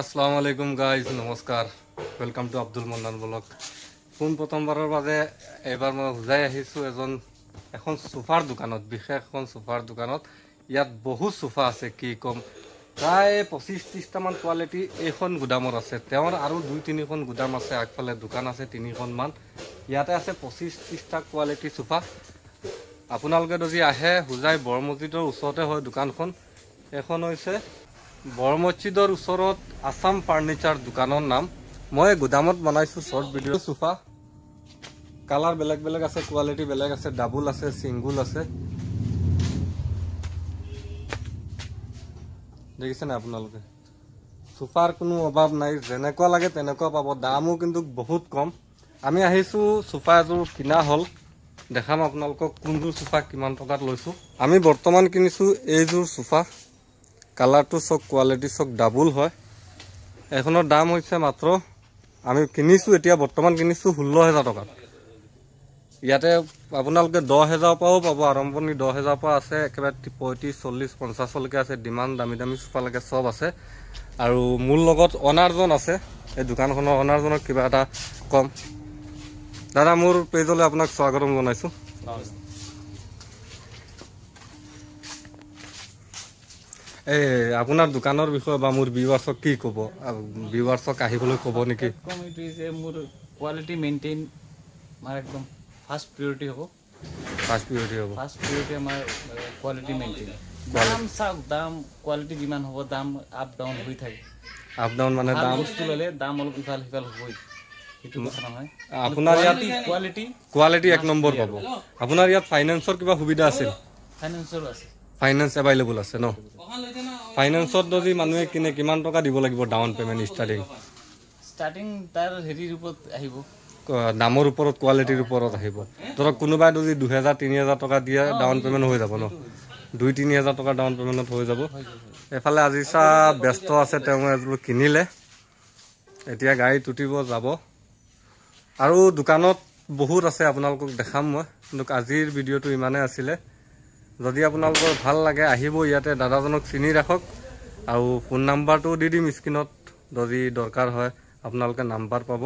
আসসালামু আলাইকুম গাইজ, নমস্কাৰ। Welcome to Abdul Mannan blog. পোন প্ৰথমবাৰৰ বাবে এবাৰ মই বুজাই আহিছোঁ এখন সোফাৰ দোকানত, বিশেষ এখন সোফাৰ দোকানত। ইয়াত বহুত সোফা আছে, কি ক'ম, প্ৰায় 25-30টামান কোৱালিটি এইখন গুদামত আছে। তেওঁৰ আৰু 2-3খন গুদাম আছে, আগফালে দোকান আছে 3খনমান। ইয়াতে আছে 25-30টা কোৱালিটি সোফা। আপোনালোকে যদি আহে, হোজাই বৰ মছজিদৰ ওচৰতে হয় দোকানখন। এখন হৈছে বৰ মছজিদৰ ওচৰত আসাম ফাৰ্নিচাৰ দোকানৰ নাম। মই গুদামত বনাইছোঁ শ্বৰ্ট ভিডিঅ'। সোফা কালাৰ বেলেগ বেলেগ আছে, কোৱালিটি বেলেগ আছে, ডাবুল আছে, ছিংগুল আছে। দেখিছেনে আপোনালোকে? সোফাৰ কোনো অভাৱ নাই, যেনেকুৱা লাগে তেনেকুৱা পাব। দামো কিন্তু বহুত কম। আমি আহিছোঁ, সোফা এযোৰ কিনা হ'ল, দেখাম আপোনালোকক কোনযোৰ সোফা কিমান টকাত লৈছোঁ। আমি বৰ্তমান কিনিছোঁ এইযোৰ সোফা। কালাৰটো চক, কোৱালিটি চক ডাবুল হয়। এইখনৰ দাম হৈছে মাত্ৰ, আমি কিনিছোঁ এতিয়া বৰ্তমান কিনিছোঁ 16,000 টকাত। ইয়াতে আপোনালোকে 10,000 পৰাও পাব, আৰম্ভণি 10,000 পৰা আছে, একেবাৰে 35, 40, 50লৈকে আছে। ডিমাণ্ড দামী দামী সোফালৈকে চব আছে। আৰু মোৰ লগত অনাৰজন আছে, এই দোকানখনৰ অনাৰজনক কিবা এটা কম। দাদা, মোৰ পেজলৈ আপোনাক স্বাগতম জনাইছোঁ। এই আপোনাৰ দোকানৰ বিষয়ে বা মোৰ ভিউৱাৰ্ছক কি ক'ব? ভিউৱাৰ্ছক আহিবলৈ ক'ব নেকি? মোৰ কোৱালিটি মেইনটেইন আমাৰ একদম ফাৰ্ষ্ট প্ৰিয়ৰিটি হ'ব। ফাৰ্ষ্ট প্ৰিয়ৰিটি আমাৰ কোৱালিটি মেইনটেইন। দাম চাওক, দাম কোৱালিটি যিমান হ'ব, দাম আপ ডাউন হৈ থাকে। আপ ডাউন মানে দাম বস্তু ল'লে দাম অলপ ইফাল সিফাল হ'বই, সেইটো কথা নহয়। আপোনাৰ ইয়াত কোৱালিটি 1 নম্বৰ পাব। আপোনাৰ ইয়াত ফাইনেন্সৰ কিবা সুবিধা আছিল? ফাইনেন্সৰো আছে। ফাইনেন্স এভেইলেবল আছে ন? ফাইনেন্সত যদি মানুহে কিনে কিমান টকা দিব লাগিব ডাউন পেমেণ্ট ষ্টাৰ্টিং তাৰ হেৰিৰ ওপৰত আহিব, দামৰ ওপৰত, কোৱালিটিৰ ওপৰত আহিব। ধৰক কোনোবাই যদি 2,000-3,000 টকা দিয়ে ডাউন পেমেণ্ট হৈ যাব ন? 2,000-3,000 টকা ডাউন পেমেণ্টত হৈ যাব। এফালে আজি ব্যস্ত আছে, তেওঁ এযোৰ কিনিলে, এতিয়া গাড়ী টুটিব যাব। আৰু দোকানত বহুত আছে, আপোনালোকক দেখাম মই, কিন্তু আজিৰ ভিডিঅ'টো ইমানেই আছিলে। যদি আপোনালোকৰ ভাল লাগে আহিব, ইয়াতে দাদাজনক চিনি ৰাখক। আৰু ফোন নাম্বাৰটো দি দিম স্ক্ৰীণত, যদি দৰকাৰ হয় আপোনালোকে নাম্বাৰ পাব।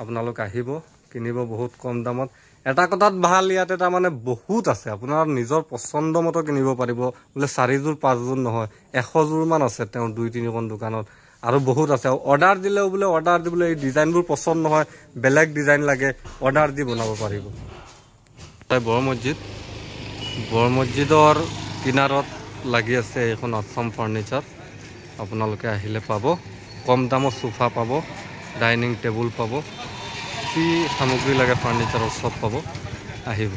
আপোনালোক আহিব, কিনিব বহুত কম দামত। এটা কথাত ভাল, ইয়াতে তাৰমানে বহুত আছে, আপোনাৰ নিজৰ পচন্দ মতো কিনিব পাৰিব। বোলে 4যোৰ 5যোৰ নহয়, 100যোৰমান আছে তেওঁৰ 2-3খন দোকানত। আৰু বহুত আছে। অৰ্ডাৰ দিলেও বোলে অৰ্ডাৰ দিবলৈ এই ডিজাইনবোৰ পচন্দ নহয়, বেলেগ ডিজাইন লাগে, অৰ্ডাৰ দি বনাব পাৰিব। বৰ মছজিদৰ কিনাৰত লাগি আছে এইখন আসাম ফাৰ্নিচাৰ। আপোনালোকে আহিলে পাব, কম দামত সোফা পাব, ডাইনিং টেবুল পাব, যি সামগ্ৰী লাগে ফাৰ্নিচাৰৰ চব পাব। আহিব।